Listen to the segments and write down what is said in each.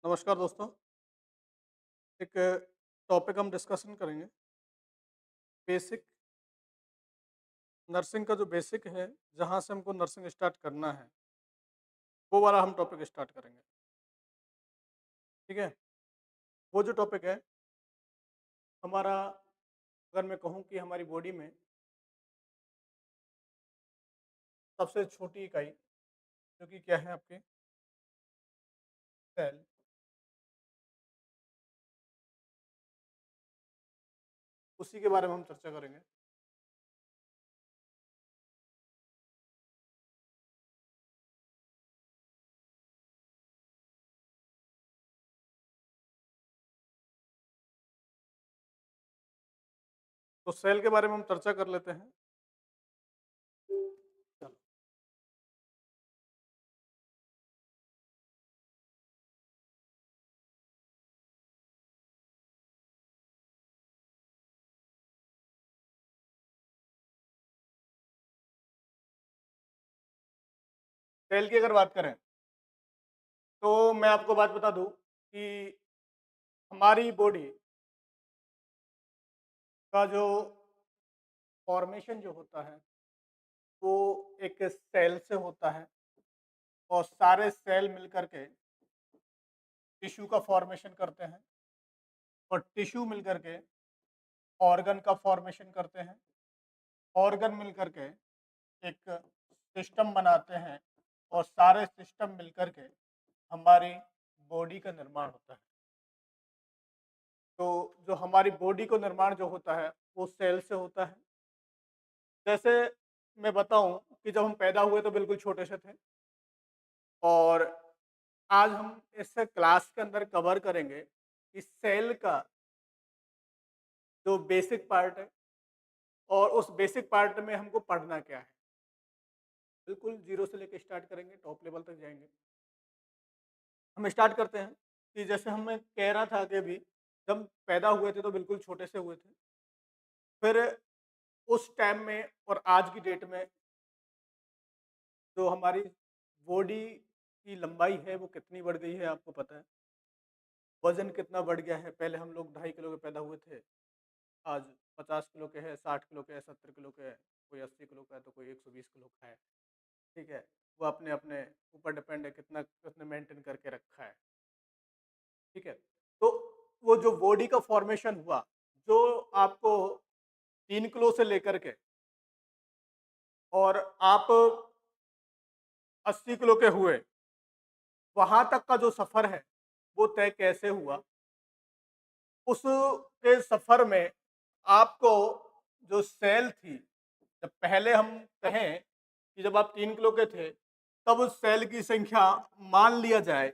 नमस्कार दोस्तों। एक टॉपिक हम डिस्कशन करेंगे। बेसिक नर्सिंग का जो बेसिक है, जहाँ से हमको नर्सिंग स्टार्ट करना है, वो वाला हम टॉपिक स्टार्ट करेंगे। ठीक है? वो जो टॉपिक है हमारा, अगर मैं कहूँ कि हमारी बॉडी में सबसे छोटी इकाई जो कि क्या है आपके सेल, उसी के बारे में हम चर्चा करेंगे। तो सेल के बारे में हम चर्चा कर लेते हैं। चलो, सेल की अगर बात करें, तो मैं आपको बात बता दूँ कि हमारी बॉडी का जो फॉर्मेशन जो होता है, वो एक सेल से होता है और सारे सेल मिलकर के टिश्यू का फॉर्मेशन करते हैं और टिश्यू मिलकर के ऑर्गन का फॉर्मेशन करते हैं। ऑर्गन मिलकर के एक सिस्टम बनाते हैं और सारे सिस्टम मिलकर के हमारी बॉडी का निर्माण होता है। तो जो हमारी बॉडी को निर्माण जो होता है वो सेल से होता है। जैसे मैं बताऊं कि जब हम पैदा हुए तो बिल्कुल छोटे से थे, और आज हम इस क्लास के अंदर कवर करेंगे कि सेल का जो बेसिक पार्ट है और उस बेसिक पार्ट में हमको पढ़ना क्या है। बिल्कुल जीरो से लेकर स्टार्ट करेंगे, टॉप लेवल तक जाएंगे। हम स्टार्ट करते हैं कि जैसे हम, मैं कह रहा था कि अभी जब पैदा हुए थे तो बिल्कुल छोटे से हुए थे। फिर उस टाइम में और आज की डेट में जो हमारी बॉडी की लंबाई है वो कितनी बढ़ गई है आपको पता है। वजन कितना बढ़ गया है। पहले हम लोग 2.5 किलो के पैदा हुए थे, आज 50 किलो के हैं, 60 किलो के हैं, 70 किलो के हैं, कोई 80 किलो का है तो कोई 120 किलो का है। ठीक है, वो अपने अपने ऊपर डिपेंड है कितना उसने मेंटेन करके रखा है। ठीक है, तो वो जो बॉडी का फॉर्मेशन हुआ, जो आपको 3 किलो से लेकर के और आप 80 किलो के हुए, वहां तक का जो सफर है वो तय कैसे हुआ। उस के सफर में आपको जो सेल थी, जब पहले हम कहें कि जब आप 3 किलो के थे, तब उस सेल की संख्या मान लिया जाए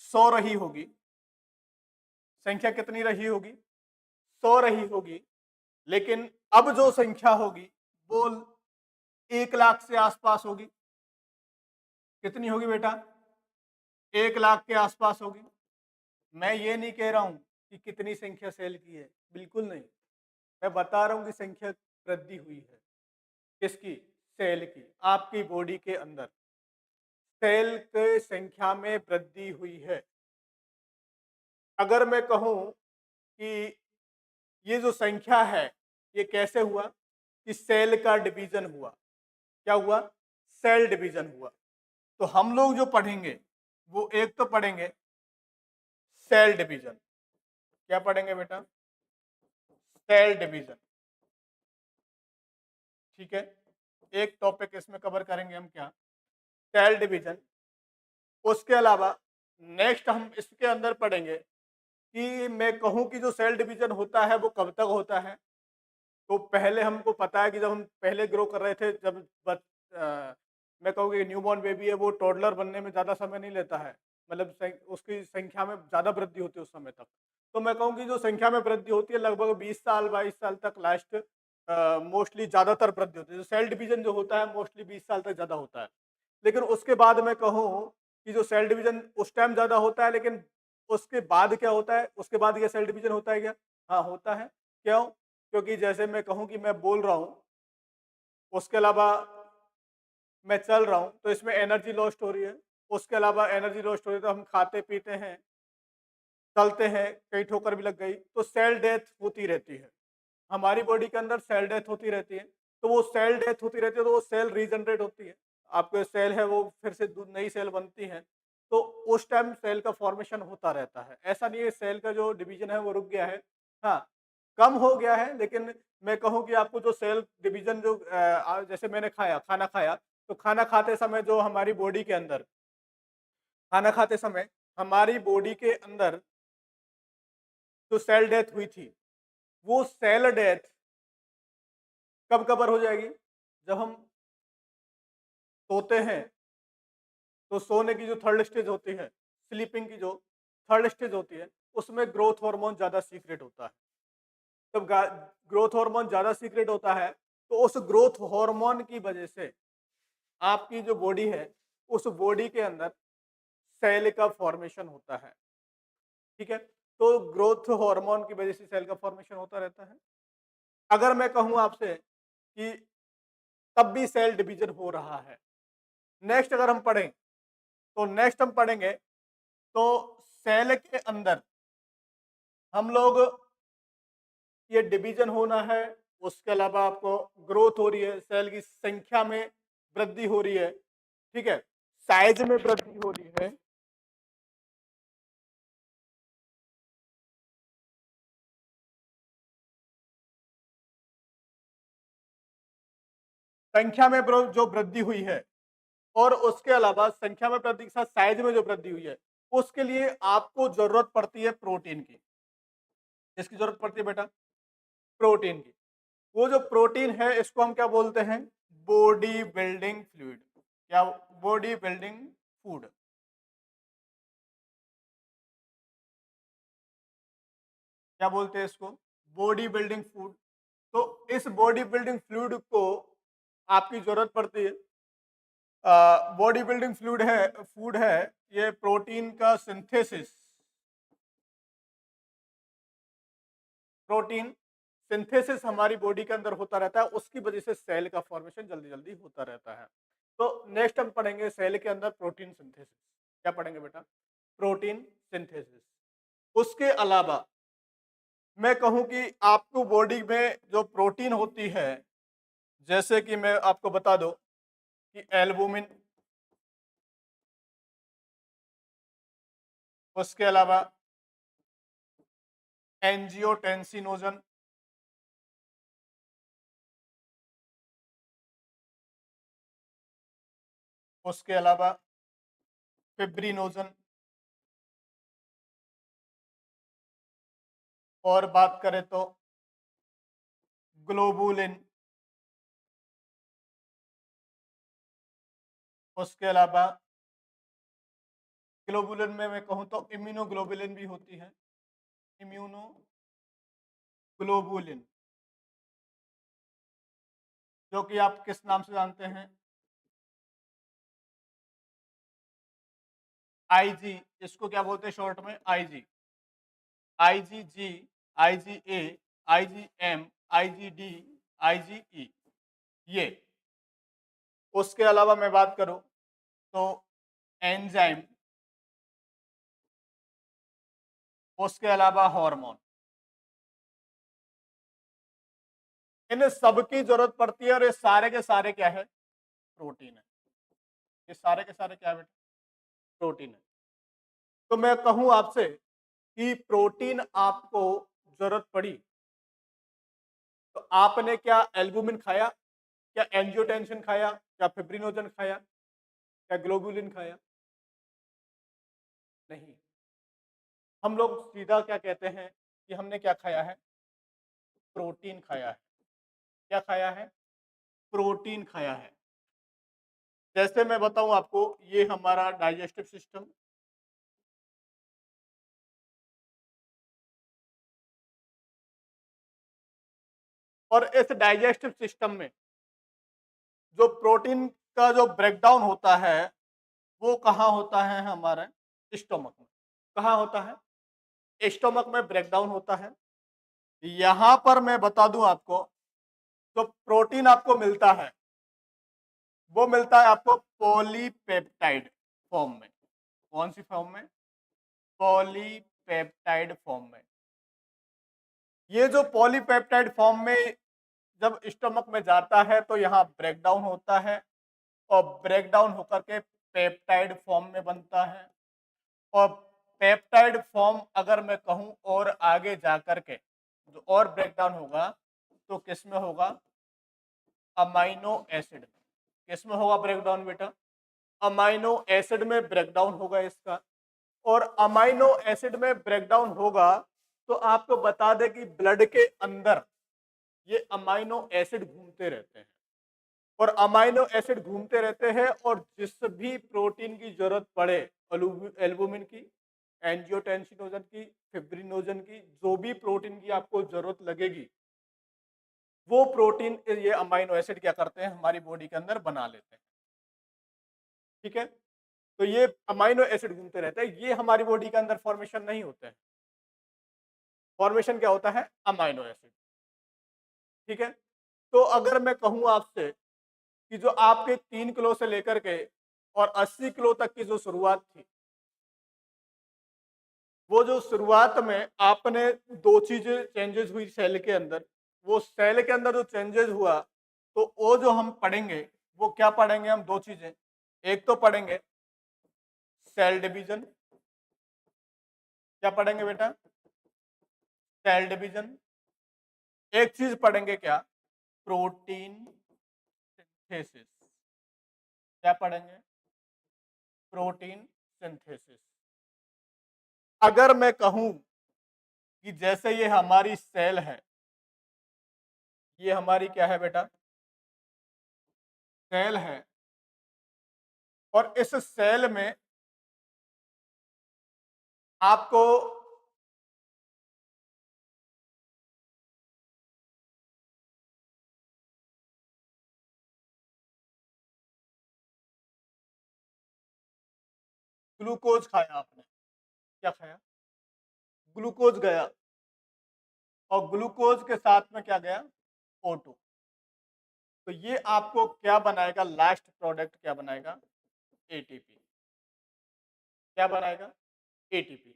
100 रही होगी। संख्या कितनी रही होगी? 100 रही होगी। लेकिन अब जो संख्या होगी वो 1 लाख से आसपास होगी। कितनी होगी बेटा? 1 लाख के आसपास होगी। मैं ये नहीं कह रहा हूं कि कितनी संख्या सेल की है, बिल्कुल नहीं। मैं बता रहा हूं कि संख्या वृद्धि हुई है। किसकी? सेल की। आपकी बॉडी के अंदर सेल के संख्या में वृद्धि हुई है। अगर मैं कहूं कि ये जो संख्या है ये कैसे हुआ, कि सेल का डिवीजन हुआ। क्या हुआ? सेल डिवीजन हुआ। तो हम लोग जो पढ़ेंगे वो एक तो पढ़ेंगे सेल डिवीजन। क्या पढ़ेंगे बेटा? Cell division. ठीक है, एक टॉपिक इसमें कवर करेंगे हम, क्या? Cell division. उसके अलावा नेक्स्ट हम इसके अंदर पढ़ेंगे कि मैं कहूं कि जो सेल डिवीजन होता है वो कब तक होता है। तो पहले हमको पता है कि जब हम पहले ग्रो कर रहे थे, जब मैं कहूँ कि न्यूबॉर्न बेबी है, वो टोडलर बनने में ज़्यादा समय नहीं लेता है। मतलब उसकी संख्या में ज़्यादा वृद्धि होती है उस समय तक। तो मैं कहूँ कि जो संख्या में वृद्धि होती है लगभग 20 साल 22 साल तक, लास्ट मोस्टली ज़्यादातर वृद्धि होती है। जो सेल डिवीजन जो होता है मोस्टली 20 साल तक ज़्यादा होता है। लेकिन उसके बाद मैं कहूँ कि जो सेल डिवीजन उस टाइम ज़्यादा होता है, लेकिन उसके बाद क्या होता है? उसके बाद ये सेल डिवीजन होता है क्या? हाँ, होता है। क्यों? क्योंकि जैसे मैं कहूँ कि मैं बोल रहा हूँ, उसके अलावा मैं चल रहा हूँ, तो इसमें एनर्जी लॉस्ट हो रही है। उसके अलावा एनर्जी लॉस्ट हो रही है तो हम खाते पीते हैं, चलते हैं, कहीं ठोकर भी लग गई तो सेल डेथ होती रहती है। हमारी बॉडी के अंदर सेल डेथ होती रहती है, तो वो सेल डेथ होती रहती है तो वो सेल रीजनरेट होती है। आपके सेल है वो फिर से नई सेल बनती है, तो उस टाइम सेल का फॉर्मेशन होता रहता है। ऐसा नहीं है सेल का जो डिवीजन है वो रुक गया है, हाँ, कम हो गया है, लेकिन मैं कहूँ कि आपको जो सेल डिवीजन जो जैसे मैंने खाना खाया, तो खाना खाते समय जो हमारी बॉडी के अंदर खाना खाते समय हमारी बॉडी के अंदर जो सेल डेथ हुई थी, वो सेल डेथ कब कवर हो जाएगी? जब हम सोते हैं, तो सोने की जो थर्ड स्टेज होती है, स्लीपिंग की जो थर्ड स्टेज होती है, उसमें ग्रोथ हार्मोन ज़्यादा सीक्रेट होता है। जब ग्रोथ हार्मोन ज़्यादा सीक्रेट होता है, तो उस ग्रोथ हार्मोन की वजह से आपकी जो बॉडी है, उस बॉडी के अंदर सेल का फॉर्मेशन होता है। ठीक है? तो ग्रोथ हार्मोन की वजह से सेल का फॉर्मेशन होता रहता है। अगर मैं कहूँ आपसे कि तब भी सेल डिवीजन हो रहा है। नेक्स्ट अगर हम पढ़ें, तो नेक्स्ट हम पढ़ेंगे तो सेल के अंदर हम लोग ये डिवीजन होना है, उसके अलावा आपको ग्रोथ हो रही है, सेल की संख्या में वृद्धि हो रही है, ठीक है, साइज में वृद्धि हो रही है, संख्या में जो वृद्धि हुई है, और उसके अलावा संख्या में वृद्धि के साथ साइज में जो वृद्धि हुई है, उसके लिए आपको जरूरत पड़ती है प्रोटीन की। किसकी जरूरत पड़ती है बेटा? प्रोटीन की। वो जो प्रोटीन है इसको हम क्या बोलते हैं? Body building fluid. क्या? Body building food. क्या बोलते हैं इसको? Body building food. तो इस बॉडी बिल्डिंग फ्लूइड को आपकी जरूरत पड़ती है। बॉडी बिल्डिंग फ्लूइड है, फूड है, ये प्रोटीन का सिंथेसिस, प्रोटीन सिंथेसिस हमारी बॉडी के अंदर होता रहता है, उसकी वजह से सेल का फॉर्मेशन जल्दी जल्दी होता रहता है। तो नेक्स्ट हम पढ़ेंगे सेल के अंदर प्रोटीन सिंथेसिस। क्या पढ़ेंगे बेटा? Protein synthesis. उसके अलावा मैं कहूं कि आपको बॉडी में जो प्रोटीन होती है, जैसे कि मैं आपको बता दूं कि एल्बुमिन, उसके अलावा एंजियोटेंसिनोजन, उसके अलावा फिब्रिनोजन, और बात करें तो ग्लोबुलिन, उसके अलावा ग्लोबुलिन में मैं कहूँ तो इम्यूनोग्लोबुलिन भी होती है, इम्यूनोग्लोबुलिन, जो कि आप किस नाम से जानते हैं? आईजी, इसको क्या बोलते हैं शॉर्ट में? IG, IgG, IgA, IgM, IgD, IgE, ये। उसके अलावा मैं बात करूं तो एंजाइम, उसके अलावा हार्मोन, इन सबकी जरूरत पड़ती है, और ये सारे के सारे क्या है? प्रोटीन है। ये सारे के सारे क्या है बेटा? प्रोटीन है। तो मैं कहूं आपसे कि प्रोटीन आपको जरूरत पड़ी, तो आपने क्या एल्बुमिन खाया? क्या एंजियोटेंसिन खाया? क्या फिब्रिनोजन खाया? क्या ग्लोबुलिन खाया? नहीं। हम लोग सीधा क्या कहते हैं कि हमने क्या खाया है? प्रोटीन खाया है। क्या खाया है? प्रोटीन खाया है। जैसे मैं बताऊं आपको, ये हमारा डाइजेस्टिव सिस्टम, और इस डाइजेस्टिव सिस्टम में जो प्रोटीन का जो ब्रेकडाउन होता है, वो कहाँ होता है? हमारे स्टोमक में। कहाँ होता है? स्टोमक में ब्रेकडाउन होता है। यहां पर मैं बता दूं आपको, जो प्रोटीन आपको मिलता है, वो मिलता है आपको पॉलीपेप्टाइड। फॉर्म में। कौन सी फॉर्म में? पॉलीपेप्टाइड फॉर्म में। ये जो पॉलीपेप्टाइड फॉर्म में जब स्टमक में जाता है तो यहाँ ब्रेकडाउन होता है और ब्रेकडाउन होकर के पेप्टाइड फॉर्म में बनता है। और पेप्टाइड फॉर्म अगर मैं कहूँ और आगे जा कर के जो और ब्रेकडाउन होगा तो किस में होगा? अमाइनो एसिड में। किस में होगा ब्रेकडाउन बेटा? अमाइनो एसिड में ब्रेकडाउन होगा इसका। और अमाइनो एसिड में ब्रेकडाउन होगा तो आपको बता दें कि ब्लड के अंदर ये अमाइनो एसिड घूमते रहते हैं और अमाइनो एसिड घूमते रहते हैं और जिस भी प्रोटीन की जरूरत पड़े, एल्बुमिन की, एंजियोटेंसिनोजन की, फिब्रिनोजन की, जो भी प्रोटीन की आपको जरूरत लगेगी वो प्रोटीन ये अमाइनो एसिड क्या करते हैं? हमारी बॉडी के अंदर बना लेते हैं। ठीक है, तो ये अमाइनो एसिड घूमते रहते हैं, ये हमारी बॉडी के अंदर फॉर्मेशन नहीं होते हैं। फॉर्मेशन क्या होता है? Amino acid. ठीक है, तो अगर मैं कहूं आपसे कि जो आपके 3 किलो से लेकर के और 80 किलो तक की जो शुरुआत थी, वो जो शुरुआत में आपने दो चीजें चेंजेस हुई सेल के अंदर, वो सेल के अंदर जो चेंजेस हुआ तो वो जो हम पढ़ेंगे वो क्या पढ़ेंगे? हम दो चीजें, एक तो पढ़ेंगे सेल डिवीजन। क्या पढ़ेंगे बेटा? Cell division. एक चीज पढ़ेंगे क्या? Protein synthesis. क्या पढ़ेंगे? Protein synthesis. अगर मैं कहूं कि जैसे ये हमारी सेल है, ये हमारी क्या है बेटा? सेल है। और इस सेल में आपको ग्लूकोज खाया, आपने क्या खाया? ग्लूकोज गया और ग्लूकोज के साथ में क्या गया? O2। तो ये आपको क्या बनाएगा? लास्ट प्रोडक्ट क्या बनाएगा? एटीपी। क्या बनाएगा? एटीपी।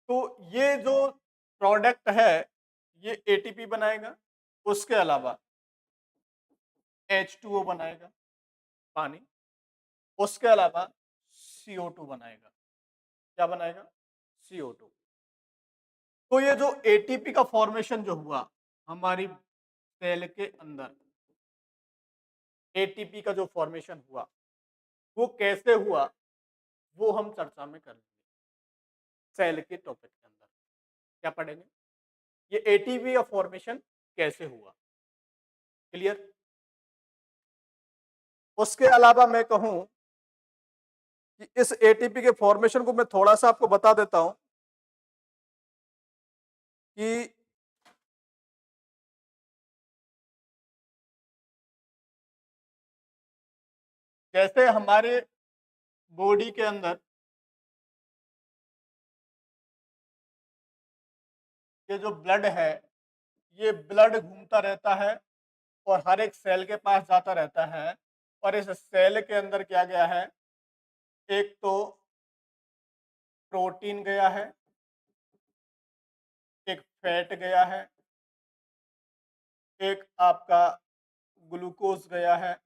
तो ये जो प्रोडक्ट है ये एटीपी बनाएगा। उसके अलावा H2O बनाएगा, पानी। उसके अलावा CO2 बनाएगा। क्या बनाएगा? CO2। तो ये जो एटीपी का फॉर्मेशन जो हुआ हमारी सेल के अंदर, एटीपी का जो फॉर्मेशन हुआ वो कैसे हुआ वो हम चर्चा में करेंगे सेल के टॉपिक के अंदर। क्या पढ़ेंगे? ये एटीपी का फॉर्मेशन कैसे हुआ। क्लियर? उसके अलावा मैं कहूं कि इस एटीपी के फॉर्मेशन को मैं थोड़ा सा आपको बता देता हूं कि जैसे हमारे बॉडी के अंदर ये जो ब्लड है, ये ब्लड घूमता रहता है और हर एक सेल के पास जाता रहता है। और इस सेल के अंदर क्या गया है? एक तो प्रोटीन गया है, एक फैट गया है, एक आपका ग्लूकोज गया है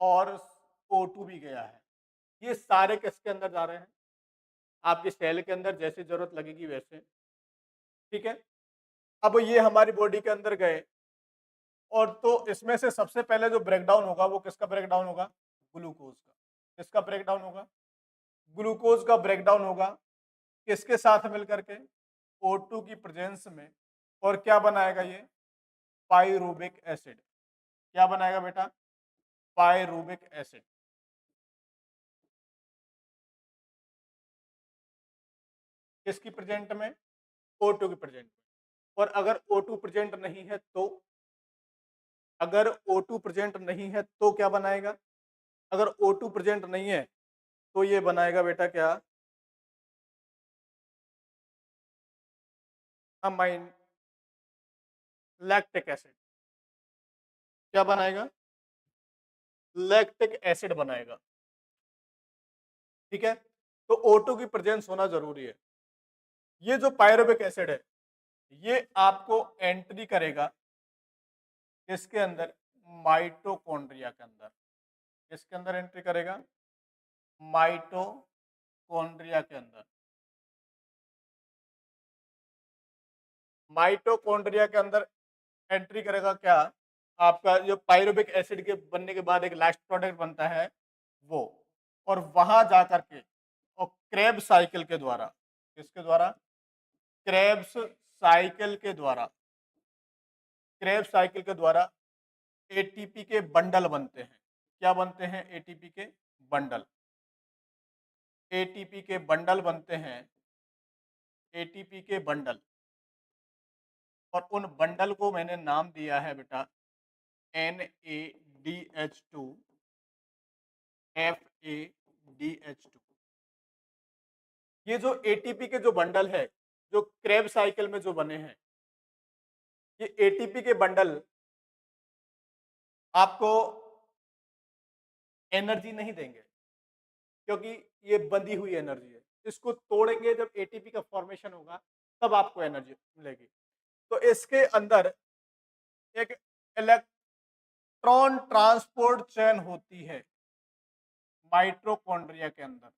और O2 भी गया है। ये सारे किसके अंदर जा रहे हैं? आपके सेल के अंदर जैसे जरूरत लगेगी वैसे। ठीक है, अब ये हमारी बॉडी के अंदर गए और तो इसमें से सबसे पहले जो ब्रेकडाउन होगा वो किसका ब्रेकडाउन होगा? ग्लूकोज का। किसका ब्रेकडाउन होगा? ग्लूकोज का ब्रेकडाउन होगा। किसके साथ मिलकर के? O2 की प्रेजेंस में। और क्या बनाएगा ये? पाइरूबिक एसिड। क्या बनाएगा बेटा? पाइरूबिक एसिड। किसकी प्रेजेंट में? O2 की प्रेजेंट में। और अगर O2 प्रेजेंट नहीं है तो? अगर O2 प्रेजेंट नहीं है तो क्या बनाएगा? अगर O2 प्रेजेंट नहीं है तो ये बनाएगा बेटा क्या? Amine lactic acid. क्या बनाएगा? लैक्टिक एसिड बनाएगा। ठीक है, तो O2 की प्रेजेंस होना जरूरी है। ये जो पायरुविक एसिड है ये आपको एंट्री करेगा किसके अंदर, माइटोकॉन्ड्रिया के अंदर। किसके अंदर एंट्री करेगा, माइटोकॉन्ड्रिया के अंदर। माइटोकॉन्ड्रिया के अंदर एंट्री करेगा क्या, आपका जो पायरुविक एसिड के बनने के बाद एक लास्ट प्रोडक्ट बनता है वो, और वहां जाकर के और क्रेब्स साइकिल के द्वारा, किसके द्वारा, क्रेब्स साइकिल के द्वारा, क्रेब्स साइकिल के द्वारा एटीपी के बंडल बनते हैं। क्या बनते हैं, एटीपी के बंडल। एटीपी के बंडल बनते हैं, एटीपी के बंडल, और उन बंडल को मैंने नाम दिया है बेटा NADH2 FADH2। ये जो एटीपी के जो बंडल है जो क्रेब साइकिल में जो बने हैं, ये एटीपी के बंडल आपको एनर्जी नहीं देंगे क्योंकि ये बंधी हुई एनर्जी है। इसको तोड़ेंगे जब एटीपी का फॉर्मेशन होगा तब आपको एनर्जी मिलेगी। तो इसके अंदर एक इलेक्ट्रॉन ट्रांसपोर्ट चेन होती है माइटोकॉन्ड्रिया के अंदर।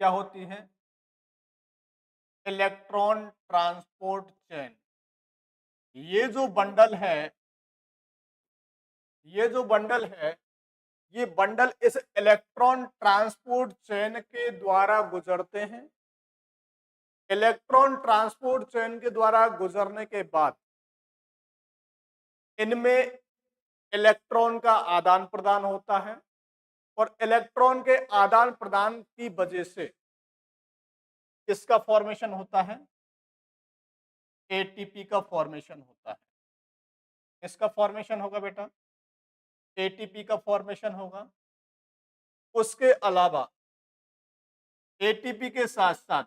क्या होती है, इलेक्ट्रॉन ट्रांसपोर्ट चेन। ये जो बंडल है, ये जो बंडल है, ये बंडल इस इलेक्ट्रॉन ट्रांसपोर्ट चेन के द्वारा गुजरते हैं। इलेक्ट्रॉन ट्रांसपोर्ट चेन के द्वारा गुजरने के बाद इनमें इलेक्ट्रॉन का आदान प्रदान होता है, और इलेक्ट्रॉन के आदान प्रदान की वजह से किसका फॉर्मेशन होता है, एटीपी का फॉर्मेशन होता है। इसका फॉर्मेशन होगा बेटा, एटीपी का फॉर्मेशन होगा। उसके अलावा एटीपी के साथ साथ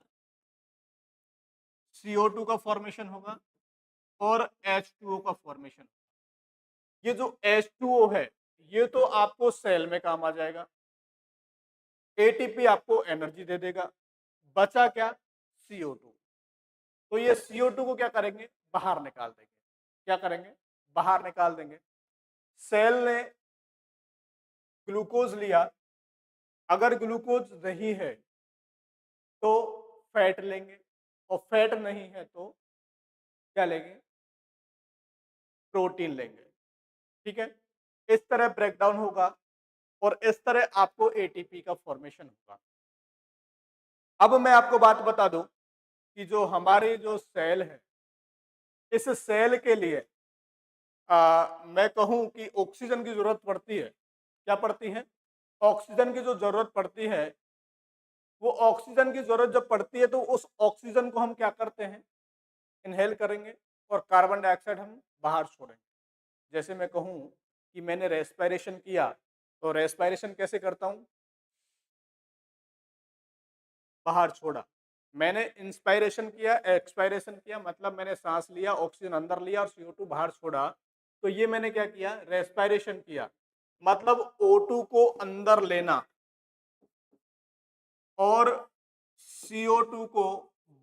CO2 का फॉर्मेशन होगा और H2O का फॉर्मेशन। ये जो H2O है ये तो आपको सेल में काम आ जाएगा, एटीपी आपको एनर्जी दे देगा, बचा क्या, CO2। तो ये CO2 को क्या करेंगे, बाहर निकाल देंगे। क्या करेंगे, बाहर निकाल देंगे। सेल ने ग्लूकोज लिया, अगर ग्लूकोज नहीं है तो फैट लेंगे, और फैट नहीं है तो क्या लेंगे, प्रोटीन लेंगे। ठीक है, इस तरह ब्रेकडाउन होगा और इस तरह आपको एटीपी का फॉर्मेशन होगा। अब मैं आपको बात बता दूं कि जो हमारे जो सेल है, इस सेल के लिए मैं कहूं कि ऑक्सीजन की जरूरत पड़ती है। क्या पड़ती है, ऑक्सीजन की जो जरूरत पड़ती है, वो ऑक्सीजन की जरूरत जब पड़ती है तो उस ऑक्सीजन को हम क्या करते हैं, इनहेल करेंगे, और कार्बन डाइऑक्साइड हम बाहर छोड़ेंगे। जैसे मैं कहूं कि मैंने रेस्पिरेशन किया, तो रेस्पिरेशन कैसे करता हूं, बाहर छोड़ा। मैंने इंस्पायरेशन किया, एक्सपायरेशन किया, मतलब मैंने सांस लिया, ऑक्सीजन अंदर लिया और CO2 बाहर छोड़ा। तो ये मैंने क्या किया, रेस्पिरेशन किया, मतलब O2 को अंदर लेना और CO2 को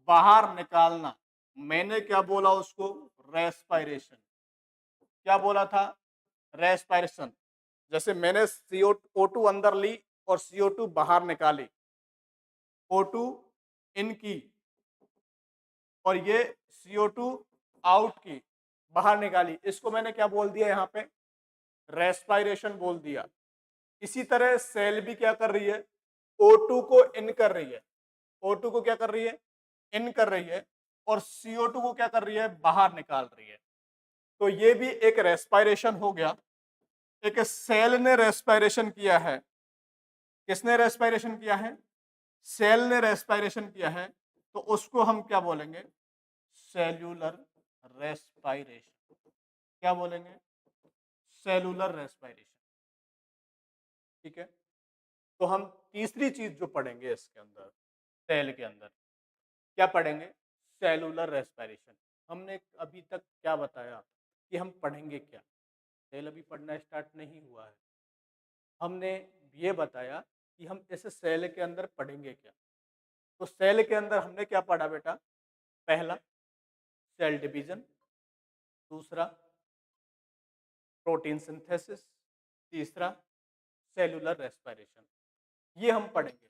बाहर निकालना। मैंने क्या बोला उसको, रेस्पिरेशन। क्या बोला था, रेस्पिरेशन। जैसे मैंने CO2 अंदर ली और CO2 बाहर निकाली, O2 इन की और ये CO2 आउट की, बाहर निकाली। इसको मैंने क्या बोल दिया यहाँ पे, रेस्पिरेशन बोल दिया। इसी तरह सेल भी क्या कर रही है, O2 को इन कर रही है, O2 को क्या कर रही है, इन कर रही है, और CO2 को क्या कर रही है, बाहर निकाल रही है। तो ये भी एक रेस्पिरेशन हो गया। एक सेल ने रेस्पिरेशन किया है, किसने रेस्पिरेशन किया है, सेल ने रेस्पिरेशन किया है, तो उसको हम क्या बोलेंगे, सेल्यूलर रेस्पिरेशन। क्या बोलेंगे, सेलुलर रेस्पिरेशन। ठीक है, तो हम तीसरी चीज जो पढ़ेंगे इसके अंदर, सेल के अंदर क्या पढ़ेंगे, सेलुलर रेस्पिरेशन। हमने अभी तक क्या बताया कि हम पढ़ेंगे क्या, सेल अभी पढ़ना स्टार्ट नहीं हुआ है। हमने ये बताया कि हम इस सेल के अंदर पढ़ेंगे क्या। तो सेल के अंदर हमने क्या पढ़ा बेटा? पहला सेल डिवीजन, दूसरा प्रोटीन सिंथेसिस, तीसरा सेलुलर रेस्पिरेशन, ये हम पढ़ेंगे।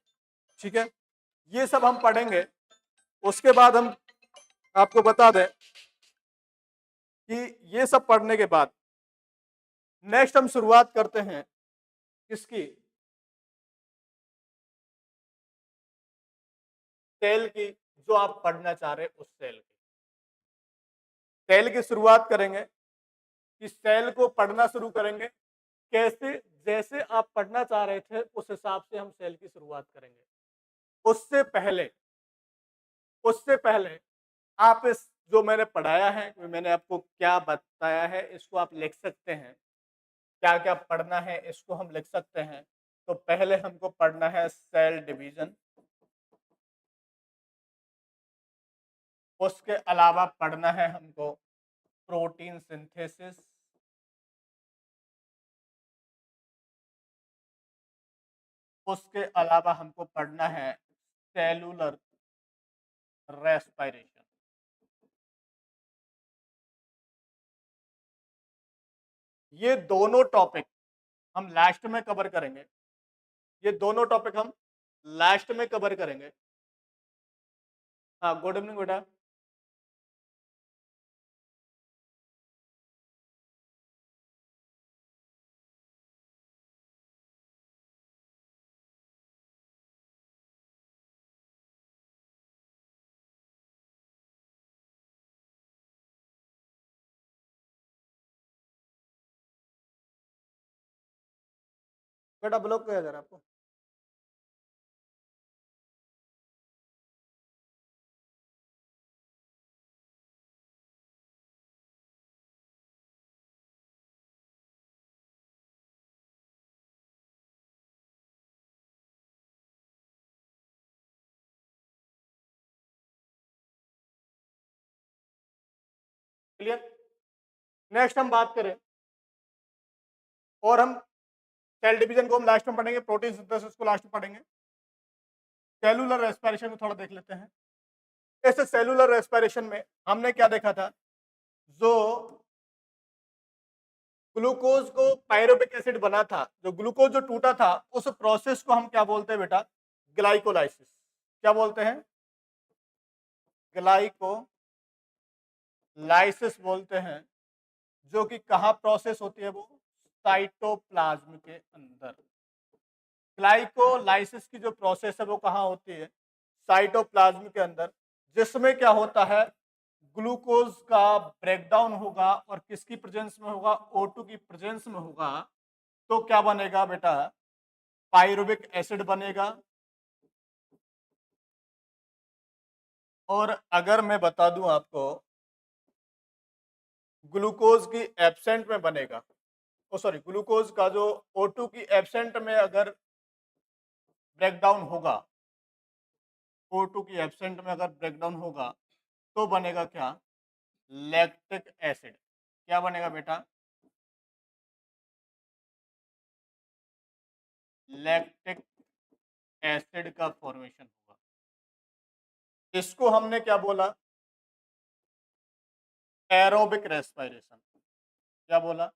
ठीक है, ये सब हम पढ़ेंगे। उसके बाद हम आपको बता दें कि ये सब पढ़ने के बाद नेक्स्ट हम शुरुआत करते हैं किसकी? सेल की, जो आप पढ़ना चाह रहे उस सेल की। सेल की शुरुआत करेंगे कि सेल को पढ़ना शुरू करेंगे कैसे? जैसे आप पढ़ना चाह रहे थे उस हिसाब से हम सेल की शुरुआत करेंगे। उससे पहले उससे पहले आप इस जो मैंने पढ़ाया है, मैंने आपको क्या बताया है, इसको आप लिख सकते हैं। क्या क्या पढ़ना है इसको हम लिख सकते हैं। तो पहले हमको पढ़ना है सेल डिवीजन, उसके अलावा पढ़ना है हमको प्रोटीन सिंथेसिस, उसके अलावा हमको पढ़ना है सेलुलर रेस्पिरेशन। ये दोनों टॉपिक हम लास्ट में कवर करेंगे। ये दोनों टॉपिक हम लास्ट में कवर करेंगे। हाँ, गुड इवनिंग बेटा। बेटा ब्लॉक किया जा रहा है आपको? क्लियर? नेक्स्ट हम बात करें, और हम सेल डिवीजन को हम लास्ट में पढ़ेंगे, प्रोटीन सिंथेसिस को लास्ट में पढ़ेंगे। सेलुलर रेस्पिरेशन को थोड़ा देख लेते हैं। ऐसे सेलुलर रेस्पिरेशन में हमने क्या देखा था? जो ग्लूकोज को पायरुविक एसिड बना था, जो ग्लूकोज जो टूटा था, उस प्रोसेस को हम क्या बोलते हैं बेटा? ग्लाइकोलाइसिस। क्या बोलते हैं? ग्लाइकोलाइसिस बोलते हैं। जो कि कहाँ प्रोसेस होती है? वो साइटोप्लाज्म के अंदर। ग्लाइकोलाइसिस की जो प्रोसेस है वो कहाँ होती है? साइटोप्लाज्म के अंदर, जिसमें क्या होता है? ग्लूकोज का ब्रेकडाउन होगा, और किसकी प्रेजेंस में होगा? O2 की प्रेजेंस में होगा। तो क्या बनेगा बेटा? पायरुविक एसिड बनेगा। और अगर मैं बता दूं आपको, ग्लूकोज की एब्सेंट में बनेगा, ओ सॉरी, ग्लूकोज का जो O2 की एब्सेंट में अगर ब्रेकडाउन होगा, O2 की एब्सेंट में अगर ब्रेकडाउन होगा, तो बनेगा क्या? Lactic acid. क्या बनेगा बेटा? लैक्टिक एसिड का फॉर्मेशन होगा। इसको हमने क्या बोला? Aerobic respiration. क्या बोला?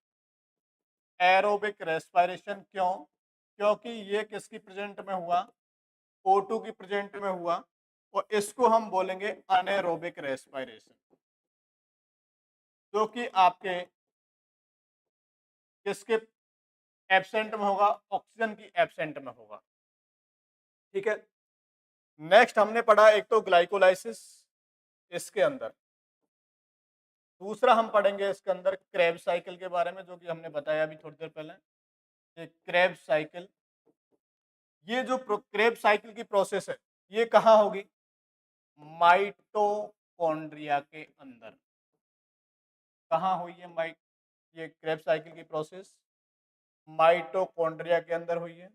Aerobic respiration. क्यों? क्योंकि ये किसकी प्रेजेंट में हुआ? O2 की प्रेजेंट में हुआ। और इसको हम बोलेंगे अनएरोबिक रेस्पिरेशन, जो कि आपके किसके एब्सेंट में होगा? ऑक्सीजन की एब्सेंट में होगा। ठीक है, नेक्स्ट हमने पढ़ा एक तो ग्लाइकोलाइसिस इसके अंदर, दूसरा हम पढ़ेंगे इसके अंदर क्रेब साइकिल के बारे में, जो कि हमने बताया अभी थोड़ी देर पहले। ये क्रेब साइकिल, ये जो क्रेब साइकिल की प्रोसेस है, ये कहाँ होगी? माइटोकॉन्ड्रिया के अंदर। कहाँ हुई है ये क्रेब साइकिल की प्रोसेस? माइटोकॉन्ड्रिया के अंदर हुई है।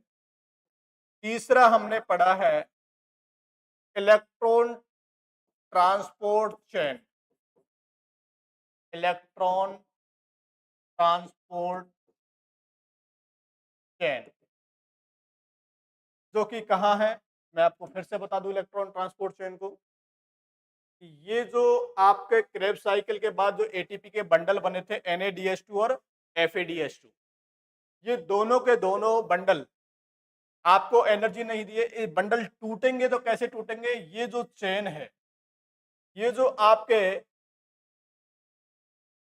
तीसरा हमने पढ़ा है electron transport chain. Electron transport chain, जो कि कहाँ है, मैं आपको फिर से बता दूं इलेक्ट्रॉन ट्रांसपोर्ट चेन को। ये जो आपके क्रेब्स साइकिल के बाद जो एटीपी के बंडल बने थे NADH2 और FADH2, ये दोनों के दोनों बंडल आपको एनर्जी नहीं दिए। ये बंडल टूटेंगे तो कैसे टूटेंगे, ये जो चेन है, ये जो आपके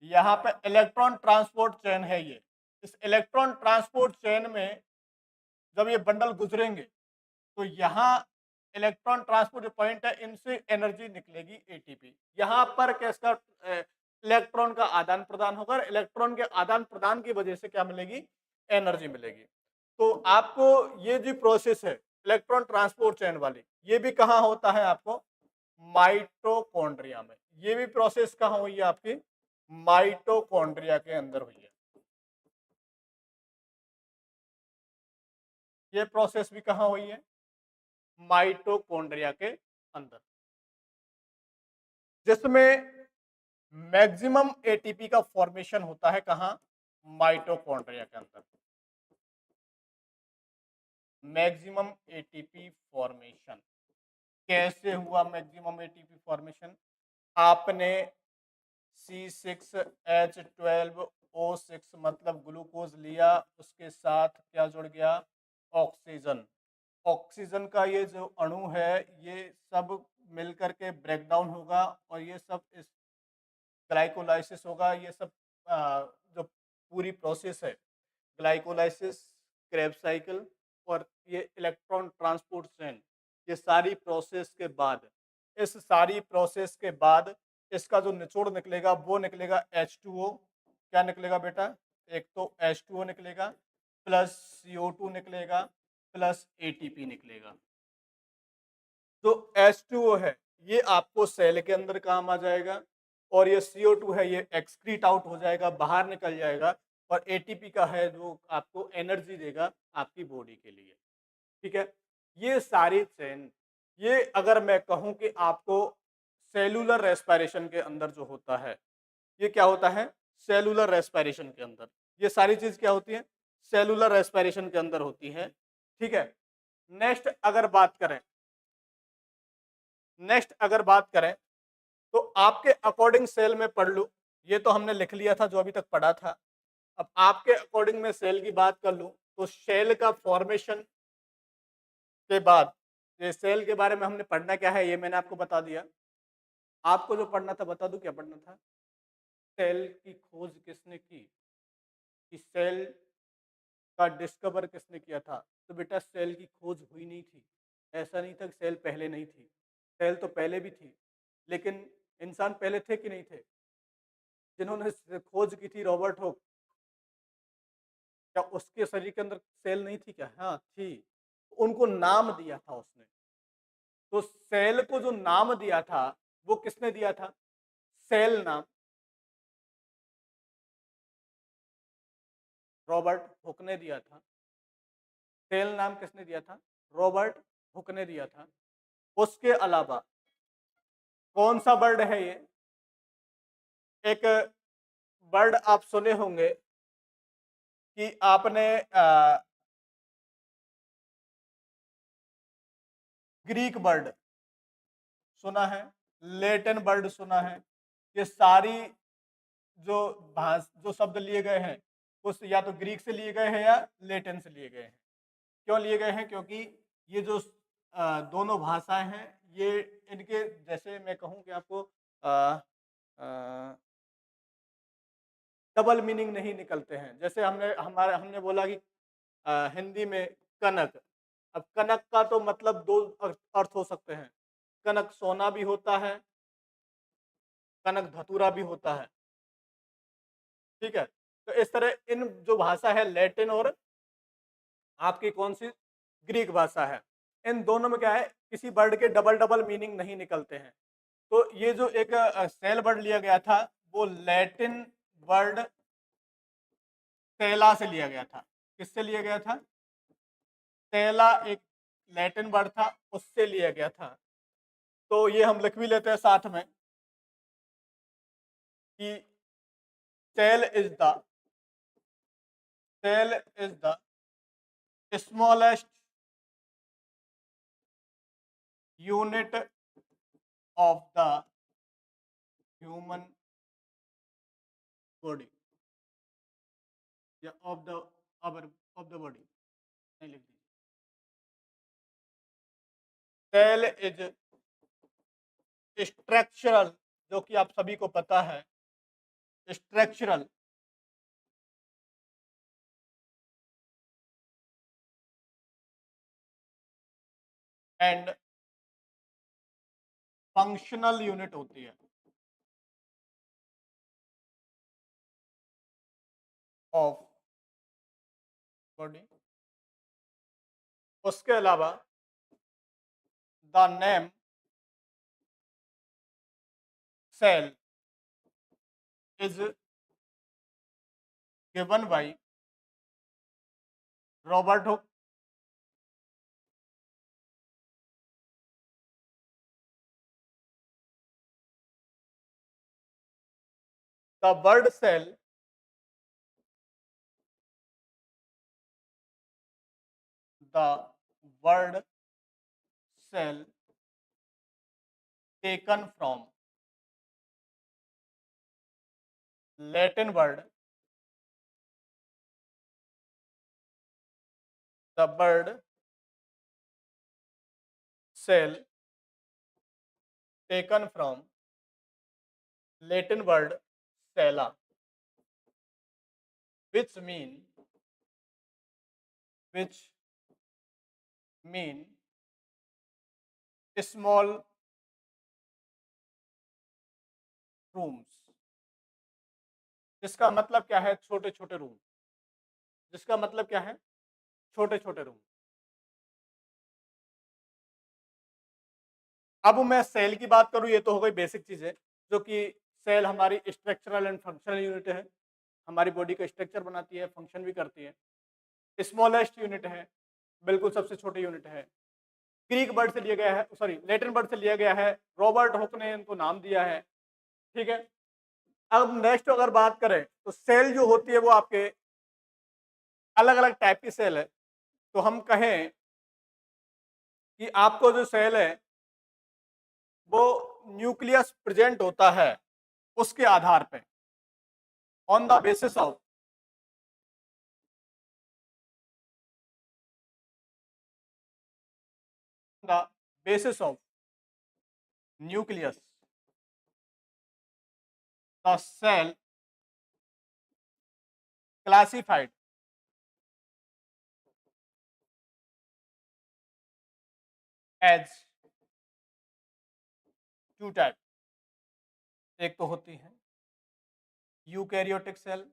यहाँ पे इलेक्ट्रॉन ट्रांसपोर्ट चेन है, ये इस इलेक्ट्रॉन ट्रांसपोर्ट चेन में जब ये बंडल गुजरेंगे तो यहाँ इलेक्ट्रॉन ट्रांसपोर्ट जो पॉइंट है, इनसे एनर्जी निकलेगी एटीपी। यहाँ पर कैसा इलेक्ट्रॉन का आदान प्रदान होगा, इलेक्ट्रॉन के आदान प्रदान की वजह से क्या मिलेगी, एनर्जी मिलेगी। तो आपको ये जो प्रोसेस है इलेक्ट्रॉन ट्रांसपोर्ट चेन वाली, ये भी कहाँ होता है, आपको माइटोकॉन्ड्रिया में। ये भी प्रोसेस कहाँ हुई है, आपकी माइटोकॉन्ड्रिया के अंदर हुई है। ये प्रोसेस भी कहाँ हुई है, माइटोकॉन्ड्रिया के अंदर, जिसमें मैक्सिमम एटीपी का फॉर्मेशन होता है कहाँ, माइटोकॉन्ड्रिया के अंदर। मैक्सिमम एटीपी फॉर्मेशन कैसे हुआ, मैक्सिमम एटीपी फॉर्मेशन, आपने C6H12O6 मतलब ग्लूकोज लिया, उसके साथ क्या जुड़ गया, ऑक्सीजन। ऑक्सीजन का ये जो अणु है, ये सब मिलकर के ब्रेकडाउन होगा और ये सब इस ग्लाइकोलाइसिस होगा। ये सब जो पूरी प्रोसेस है, ग्लाइकोलाइसिस, क्रेब्स साइकिल और ये इलेक्ट्रॉन ट्रांसपोर्ट चेन, ये सारी प्रोसेस के बाद, इस सारी प्रोसेस के बाद इसका जो निचोड़ निकलेगा वो निकलेगा H2O। क्या निकलेगा बेटा, एक तो H2O निकलेगा प्लस CO2 निकलेगा प्लस ATP निकलेगा। जो H2O है ये आपको सेल के अंदर काम आ जाएगा और ये CO2 है ये एक्सक्रीट आउट हो जाएगा, बाहर निकल जाएगा, और ATP का है जो आपको एनर्जी देगा आपकी बॉडी के लिए। ठीक है, ये सारी चेन, ये अगर मैं कहूं कि आपको सेलुलर रेस्पिरेशन के अंदर जो होता है, ये क्या होता है, सेलुलर रेस्पिरेशन के अंदर ये सारी चीज क्या होती है, सेलुलर रेस्पिरेशन के अंदर होती है। ठीक है, नेक्स्ट अगर बात करें, तो आपके अकॉर्डिंग सेल में पढ़ लूं, ये तो हमने लिख लिया था जो अभी तक पढ़ा था। अब आपके अकॉर्डिंग में सेल की बात कर लूं, तो सेल का फॉर्मेशन के बाद, ये सेल के बारे में हमने पढ़ना क्या है ये मैंने आपको बता दिया। आपको जो पढ़ना था बता दूं क्या पढ़ना था, सेल की खोज किसने की, कि सेल का डिस्कवर किसने किया था। तो बेटा सेल की खोज हुई नहीं थी, ऐसा नहीं था कि सेल पहले नहीं थी, सेल तो पहले भी थी, लेकिन इंसान पहले थे कि नहीं थे, जिन्होंने खोज की थी रॉबर्ट हुक, क्या उसके शरीर के अंदर सेल नहीं थी क्या, हाँ थी, उनको नाम दिया था उसने। तो सेल को जो नाम दिया था वो किसने दिया था, सेल नाम रॉबर्ट हुक ने दिया था। सेल नाम किसने दिया था, रॉबर्ट हुक ने दिया था। उसके अलावा कौन सा वर्ड है ये, एक वर्ड आप सुने होंगे कि आपने ग्रीक वर्ड सुना है, लेटिन वर्ड सुना है। ये सारी जो शब्द लिए गए हैं उस या तो ग्रीक से लिए गए हैं या लेटिन से लिए गए हैं। क्यों लिए गए हैं, क्योंकि ये जो दोनों भाषाएं हैं, ये इनके जैसे मैं कहूँ कि आपको डबल मीनिंग नहीं निकलते हैं। जैसे हमने बोला कि हिंदी में कनक, अब कनक का तो मतलब दो अर्थ हो सकते हैं, कनक सोना भी होता है, कनक धतूरा भी होता है। ठीक है, तो इस तरह इन जो भाषा है लेटिन और आपकी कौन सी ग्रीक भाषा है, इन दोनों में क्या है, किसी वर्ड के डबल डबल मीनिंग नहीं निकलते हैं। तो ये जो एक सेल वर्ड लिया गया था वो लैटिन वर्ड सेला से लिया गया था। किससे लिया गया था, सेला एक लैटिन वर्ड था, उससे लिया गया था। तो ये हम लिख भी लेते हैं साथ में कि cell is the cell is the smallest unit of the human body या of the our of the body नहीं लिख दीजिए सेल इज स्ट्रक्चरल जो कि आप सभी को पता है स्ट्रक्चरल एंड फंक्शनल यूनिट होती है ऑफ बॉडी उसके अलावा the name cell is given by Robert Hooke the word cell the word cell taken from Latin word the word cell taken from Latin word cella which mean small rooms जिसका मतलब क्या है छोटे छोटे room जिसका मतलब क्या है छोटे छोटे रूम अब मैं सेल की बात करूं ये तो हो गई बेसिक चीजें जो कि सेल हमारी स्ट्रक्चरल एंड फंक्शनल यूनिट है हमारी बॉडी का स्ट्रक्चर बनाती है फंक्शन भी करती है स्मॉलेस्ट यूनिट है बिल्कुल सबसे छोटी यूनिट है ग्रीक वर्ड से लिया गया है सॉरी लैटिन वर्ड से लिया गया है रॉबर्ट हुक ने इनको नाम दिया है ठीक है अब नेक्स्ट अगर बात करें तो सेल जो होती है वो आपके अलग अलग टाइप की सेल है तो हम कहें कि आपको जो सेल है वो न्यूक्लियस प्रेजेंट होता है उसके आधार पे on the basis of the basis of nucleus the cell classified as two type एक तो होती है यूकैरियोटिक सेल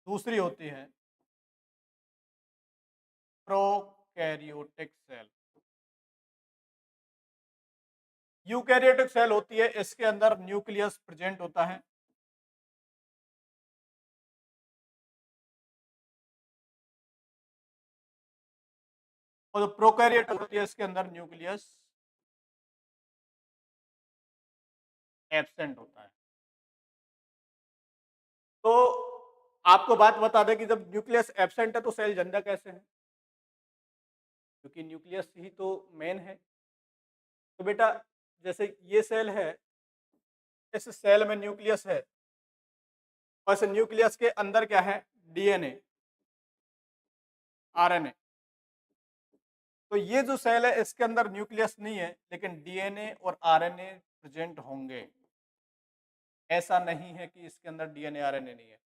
दूसरी होती है प्रोकैरियोटिक सेल यूकैरियोटिक सेल होती है इसके अंदर न्यूक्लियस प्रेजेंट होता है और जो प्रोकैरियोटिक होती है इसके अंदर न्यूक्लियस एब्सेंट होता है तो आपको बात बता दें कि जब न्यूक्लियस एब्सेंट है तो सेल जिंदा कैसे है क्योंकि न्यूक्लियस ही तो मेन है तो बेटा जैसे ये सेल है इस सेल में न्यूक्लियस है और इस न्यूक्लियस के अंदर क्या है डीएनए आरएनए तो ये जो सेल है इसके अंदर न्यूक्लियस नहीं है लेकिन डीएनए और आरएनए प्रेजेंट होंगे ऐसा नहीं है कि इसके अंदर डीएनए आरएनए नहीं है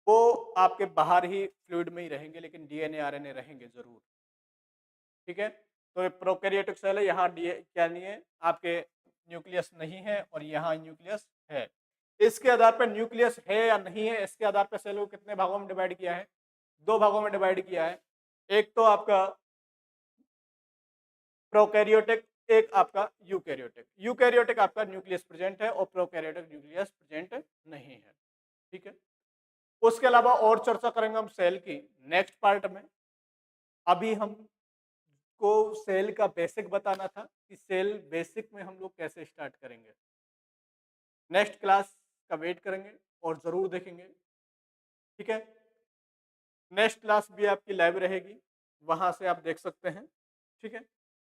वो आपके बाहर ही फ्लूइड में ही रहेंगे लेकिन डीएनए आरएनए रहेंगे जरूर ठीक है तो ये प्रोकैरियोटिक सेल है यहाँ डी क्या नहीं है आपके न्यूक्लियस नहीं है और यहाँ न्यूक्लियस है इसके आधार पर न्यूक्लियस है या नहीं है इसके आधार पर सेल को कितने भागों में डिवाइड किया है दो भागों में डिवाइड किया है एक तो आपका प्रोकैरियोटिक एक आपका यूकैरियोटिक यूकैरियोटिक आपका न्यूक्लियस प्रेजेंट है और प्रोकैरियोटिक न्यूक्लियस प्रेजेंट नहीं है ठीक है उसके अलावा और चर्चा करेंगे हम सेल की नेक्स्ट पार्ट में अभी हम को सेल का बेसिक बताना था कि सेल बेसिक में हम लोग कैसे स्टार्ट करेंगे नेक्स्ट क्लास का वेट करेंगे और ज़रूर देखेंगे, ठीक है? नेक्स्ट क्लास भी आपकी लाइव रहेगी, वहाँ से आप देख सकते हैं, ठीक है?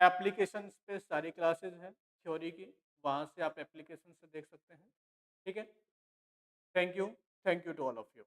एप्लीकेशंस पे सारी क्लासेस हैं थ्योरी की, वहाँ से आप एप्लीकेशन से देख सकते हैं, ठीक है? Thank you to all of you.